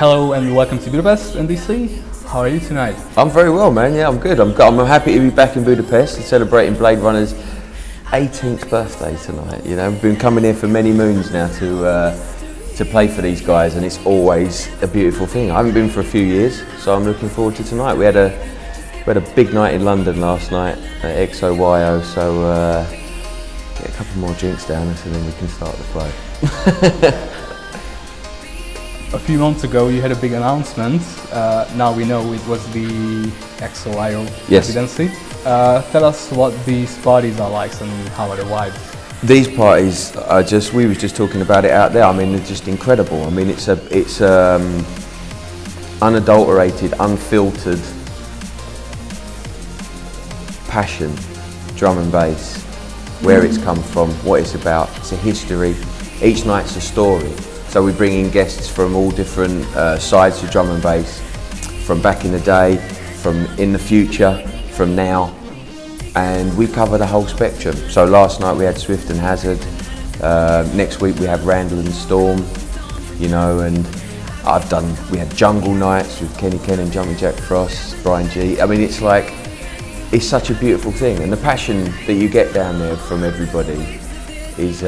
Hello and welcome to Budapest in DC. How are you tonight? I'm very well, man. Yeah, I'm good. I'm happy to be back in Budapest and celebrating Bladerunnaz' 18th birthday tonight. You know, we've been coming here for many moons now to play for these guys, and it's always a beautiful thing. I haven't been for a few years, so I'm looking forward to tonight. We had a big night in London last night at XOYO, so get a couple more drinks down us and then we can start the flow. A few months ago you had a big announcement. Now we know it was the XOYO residency. Tell us what these parties are like and how are the vibes? These parties are we was just talking about it out there. I mean, they're just incredible. I mean, it's unadulterated, unfiltered passion, drum and bass, where it's come from, what it's about. It's a history. Each night's a story. So we bring in guests from all different sides of drum and bass, from back in the day, from in the future, from now, and we cover the whole spectrum. So last night we had Swift and Hazard, next week we have Randall and Storm, you know, and we had Jungle Nights with Kenny Ken and Jumping Jack Frost, Brian G. I mean, it's such a beautiful thing, and the passion that you get down there from everybody is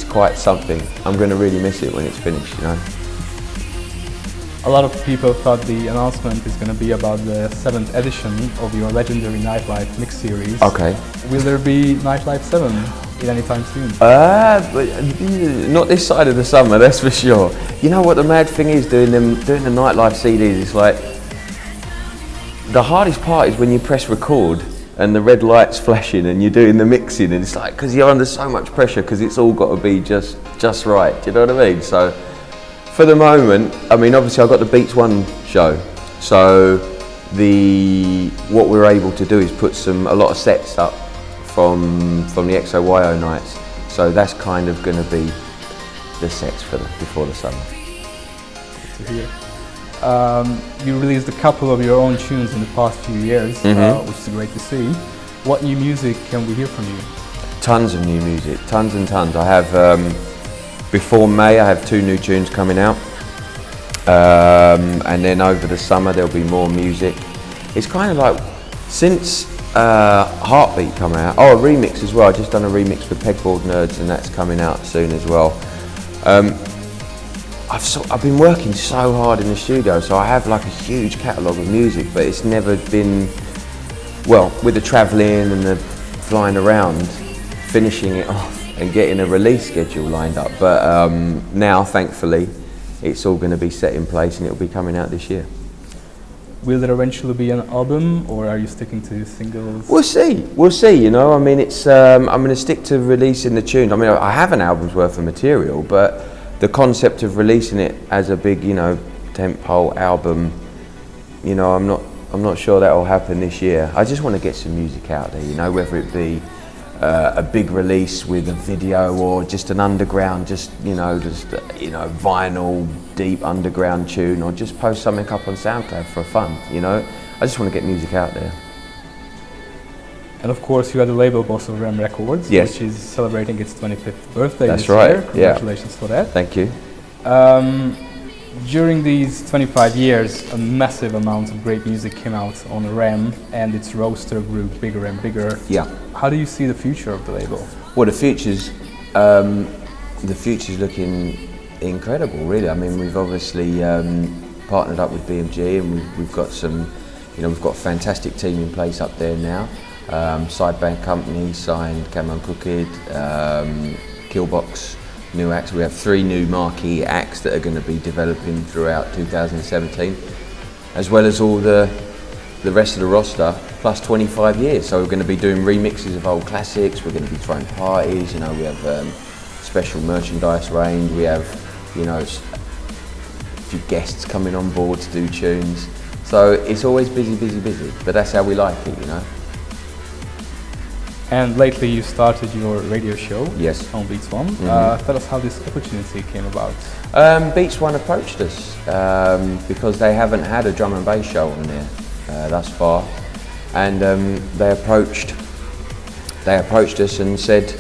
quite something. I'm going to really miss it when it's finished, you know. A lot of people thought the announcement is going to be about the 7th edition of your legendary Nightlife mix series. Okay. Will there be Nightlife 7 in any time soon? Not this side of the summer, that's for sure. You know what the mad thing is doing the Nightlife CDs? It's like the hardest part is when you press record and the red light's flashing and you're doing the mixing, and it's like, because you're under so much pressure because it's all got to be just right, do you know what I mean? So for the moment, I mean, obviously I've got the Beats One show, so what we're able to do is put a lot of sets up from the XOYO nights, so that's kind of going to be the sets before the summer. Good to hear. You released a couple of your own tunes in the past few years, which is great to see. What new music can we hear from you? Tons of new music, tons and tons. I have, before May, I have 2 new tunes coming out. And then over the summer there'll be more music. It's kind of like, since Heartbeat come out, a remix as well. I've just done a remix for Pegboard Nerds and that's coming out soon as well. I've been working so hard in the studio, so I have like a huge catalogue of music, but it's never been, well, with the travelling and the flying around, finishing it off and getting a release schedule lined up. But now, thankfully, it's all going to be set in place and it'll be coming out this year. Will there eventually be an album, or are you sticking to singles? We'll see, you know. I mean, I'm going to stick to releasing the tunes. I mean, I have an album's worth of material, but the concept of releasing it as a big, you know, tentpole album, you know, I'm not sure that will happen this year. I just want to get some music out there, you know, whether it be a big release with a video or just an underground, vinyl, deep underground tune, or just post something up on SoundCloud for fun, you know. I just want to get music out there. And of course, you are the label boss of Ram Records, yes, which is celebrating its 25th birthday this year. That's right. Congratulations for that. Thank you. During these 25 years, a massive amount of great music came out on Ram, and its roster grew bigger and bigger. Yeah. How do you see the future of the label? Well, the future's looking incredible, really. I mean, we've obviously partnered up with BMG, and we've got we've got a fantastic team in place up there now. Sideband Company signed Camo Crooked, Killbox, new acts. We have 3 new marquee acts that are going to be developing throughout 2017, as well as all the rest of the roster, plus 25 years. So we're going to be doing remixes of old classics, we're going to be throwing parties, you know, we have special merchandise range, we have, you know, a few guests coming on board to do tunes. So it's always busy, but that's how we like it, you know. And lately you started your radio show, yes, on Beats One. Tell us how this opportunity came about. Beats One approached us because they haven't had a drum and bass show on there thus far, and they approached us and said,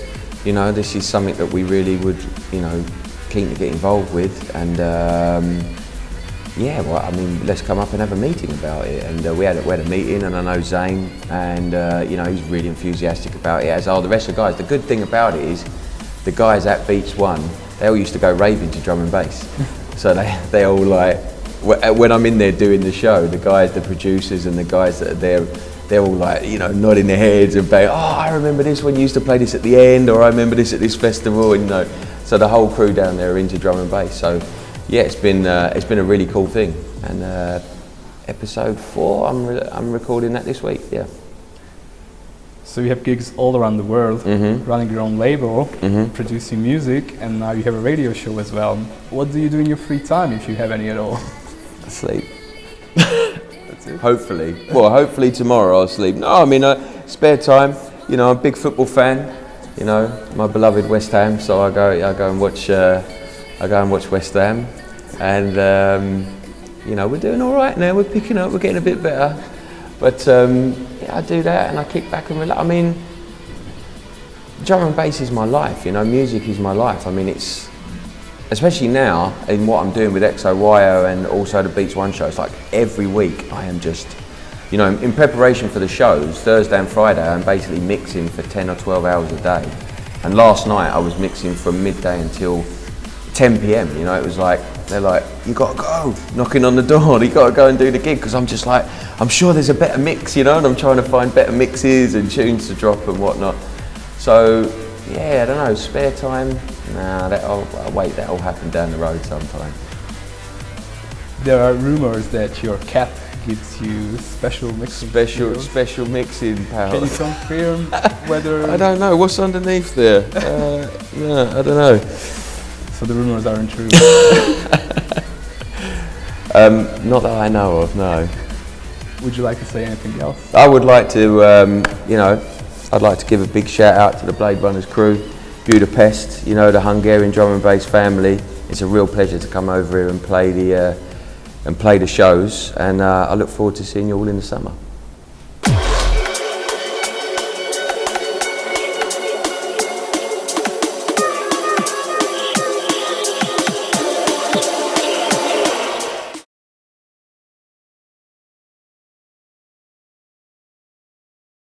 you know, this is something that we really would, you know, keen to get involved with, and yeah, well, I mean, let's come up and have a meeting about it. And we had a meeting, and I know Zane, and you know, he's really enthusiastic about it, as are the rest of the guys. The good thing about it is, the guys at Beats One, they all used to go raving to drum and bass. So they all like, when I'm in there doing the show, the guys, the producers and the guys that are there, they're all like, you know, nodding their heads and saying, oh, I remember this when you used to play this at the end, or I remember this at this festival, and you know, so the whole crew down there are into drum and bass. So yeah, it's been a really cool thing. And episode 4, I'm recording that this week. Yeah. So you have gigs all around the world, running your own label, producing music, and now you have a radio show as well. What do you do in your free time, if you have any at all? Sleep. That's it. Hopefully. Well, hopefully tomorrow I'll sleep. No, I mean, spare time. You know, I'm a big football fan. You know, my beloved West Ham. So I go and watch West Ham, and you know, we're doing all right now. We're picking up. We're getting a bit better. But yeah, I do that and I kick back and relax. I mean, drum and bass is my life, you know, music is my life. I mean, it's, especially now in what I'm doing with XOYO and also the Beats One show, it's like every week I am just, you know, in preparation for the shows, Thursday and Friday, I'm basically mixing for 10 or 12 hours a day. And last night I was mixing from midday until 10 p.m, you know, it was like, they're like, you gotta go, knocking on the door, you gotta go and do the gig, because I'm just like, I'm sure there's a better mix, you know, and I'm trying to find better mixes and tunes to drop and whatnot. So, yeah, I don't know, spare time, nah, I'll wait, that'll happen down the road sometime. There are rumors that your cat gives you special mixing skills. Special mixing powers. Can you confirm whether... I don't know, what's underneath there? No, I don't know. So the rumors aren't true? Not that I know of, no. Would you like to say anything else? I would like to, you know, I'd like to give a big shout out to the Bladerunnaz crew, Budapest, you know, the Hungarian drum and bass family. It's a real pleasure to come over here and play the shows, and I look forward to seeing you all in the summer.